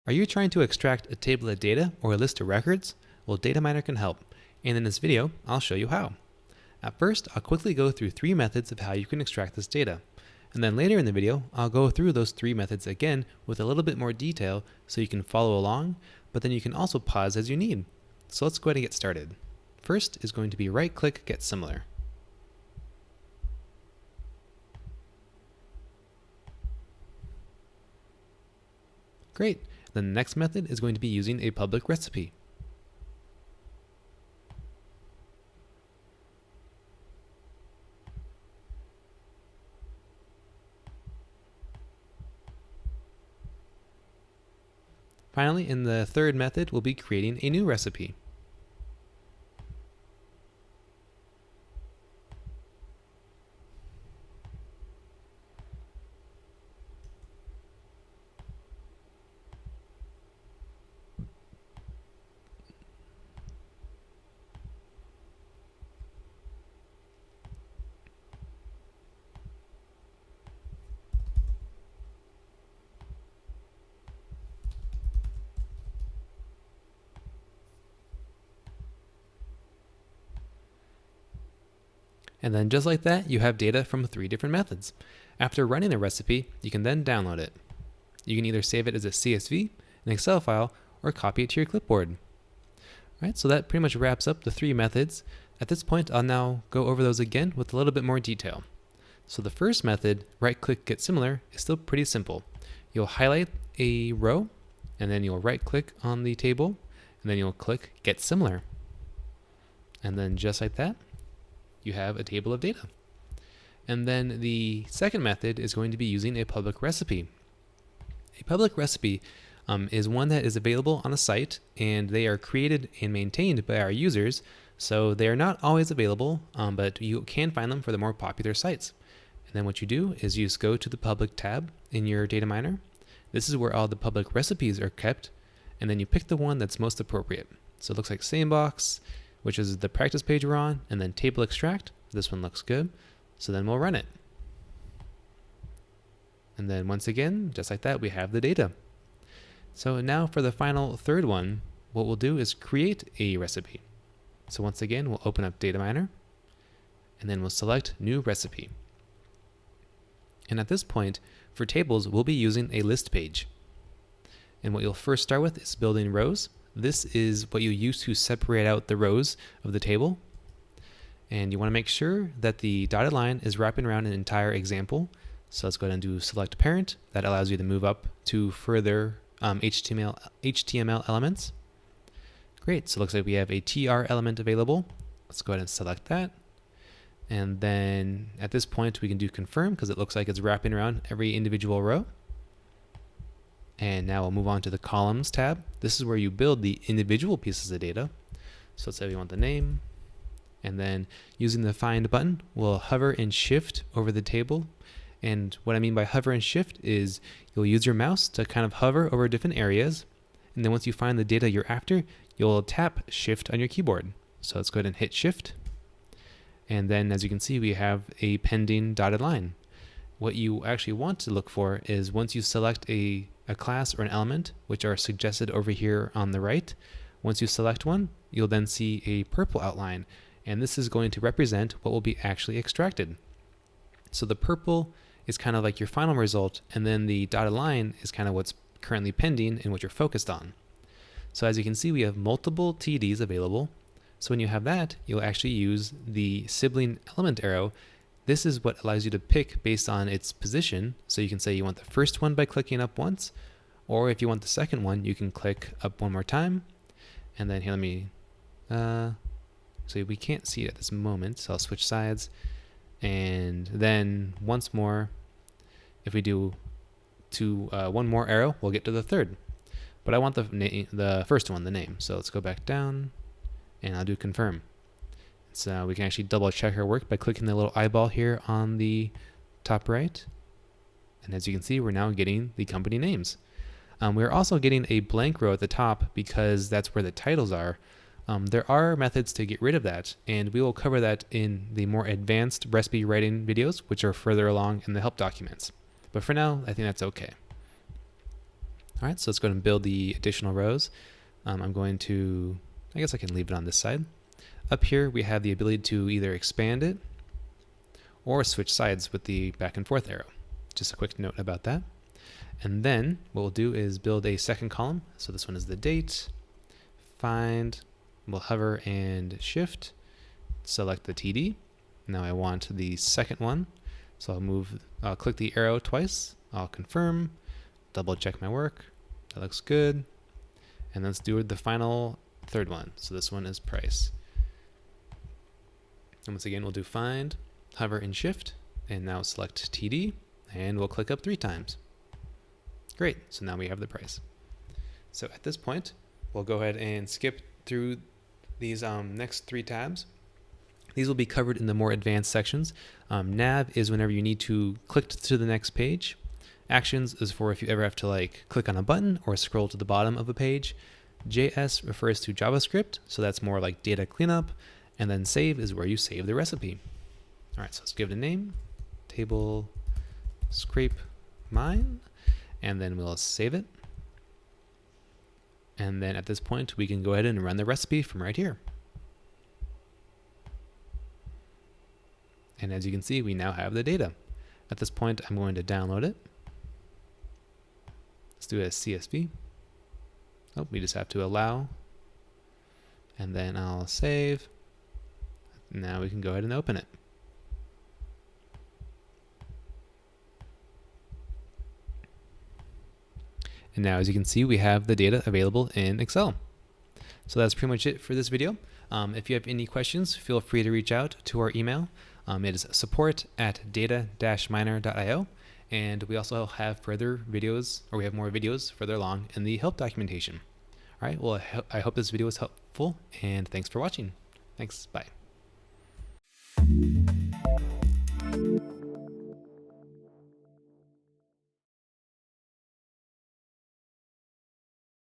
Are you trying to extract a table of data or a list of records? Well, Data Miner can help, and in this video, I'll show you how. At first, I'll quickly go through 3 methods of how you can extract this data, and then later in the video, I'll go through those 3 methods again with a little bit more detail so you can follow along, but then you can also pause as you need. So let's go ahead and get started. First is going to be right-click Get Similar. Great. Then the next method is going to be using a public recipe. Finally, in the third method, we'll be creating a new recipe. And then just like that, you have data from 3 different methods. After running the recipe, you can then download it. You can either save it as a CSV, an Excel file, or copy it to your clipboard. All right, so that pretty much wraps up the 3 methods. At this point, I'll now go over those again with a little bit more detail. So the first method, right-click Get Similar, is still pretty simple. You'll highlight a row, and then you'll right-click on the table, and then you'll click Get Similar. And then just like that, you have a table of data. And then the second method is going to be using a public recipe. A public recipe is one that is available on a site, and they are created and maintained by our users, so they are not always available, but you can find them for the more popular sites. And then what you do is you just go to the public tab in your data miner. This is where all the public recipes are kept, and then you pick the one that's most appropriate. So it looks like Sandbox, which is the practice page we're on, and then table extract. This one looks good. So then we'll run it. And then once again, just like that, we have the data. So now for the final third one, what we'll do is create a recipe. So once again, we'll open up Data Miner, and then we'll select New Recipe. And at this point, for tables, we'll be using a list page. And what you'll first start with is building rows. This is what you use to separate out the rows of the table. And you want to make sure that the dotted line is wrapping around an entire example. So let's go ahead and do select parent. That allows you to move up to further HTML elements. Great, so it looks like we have a TR element available. Let's go ahead and select that. And then at this point we can do confirm because it looks like it's wrapping around every individual row. And now we'll move on to the columns tab. This is where you build the individual pieces of data. So let's say we want the name, and then using the find button, we'll hover and shift over the table. And what I mean by hover and shift is you'll use your mouse to kind of hover over different areas. And then once you find the data you're after, you'll tap shift on your keyboard. So let's go ahead and hit shift. And then as you can see, we have a pending dotted line. What you actually want to look for is once you select a class or an element, which are suggested over here on the right, once you select one, you'll then see a purple outline, and this is going to represent what will be actually extracted. So the purple is kind of like your final result, and then the dotted line is kind of what's currently pending and what you're focused on. So as you can see, we have multiple TDs available. So when you have that, you'll actually use the sibling element arrow. This is what allows you to pick based on its position. So you can say you want the first one by clicking up once, or if you want the second one, you can click up one more time. And then here, let me, so we can't see it at this moment, so I'll switch sides. And then once more, if we do one more arrow, we'll get to the third. But I want the first one, the name. So let's go back down, and I'll do confirm. So we can actually double check our work by clicking the little eyeball here on the top right. And as you can see, we're now getting the company names. We're also getting a blank row at the top because that's where the titles are. There are methods to get rid of that, and we will cover that in the more advanced recipe writing videos, which are further along in the help documents. But for now, I think that's okay. All right, so let's go ahead and build the additional rows. I'm going to, I guess I can leave it on this side. Up here, we have the ability to either expand it or switch sides with the back and forth arrow. Just a quick note about that. And then what we'll do is build a second column. So this one is the date, find, we'll hover and shift, select the TD. Now I want the second one. So I'll click the arrow twice, I'll confirm, double check my work. That looks good. And let's do the final third one. So this one is price. And once again, we'll do find, hover and shift, and now select TD, and we'll click up 3 times. Great, so now we have the price. So at this point, we'll go ahead and skip through these next 3 tabs. These will be covered in the more advanced sections. Nav is whenever you need to click to the next page. Actions is for if you ever have to like click on a button or scroll to the bottom of a page. JS refers to JavaScript, so that's more like data cleanup. And then save is where you save the recipe. All right, so let's give it a name, table scrape mine, and then we'll save it. And then at this point, we can go ahead and run the recipe from right here. And as you can see, we now have the data. At this point, I'm going to download it. Let's do it as CSV. Oh, we just have to allow. And then I'll save. Now we can go ahead and open it. And now, as you can see, we have the data available in Excel. So that's pretty much it for this video. If you have any questions, feel free to reach out to our email. It is support@data-miner.io. And we also have further videos, or we have more videos further along in the help documentation. All right, well, I hope this video was helpful, and thanks for watching. Thanks, bye.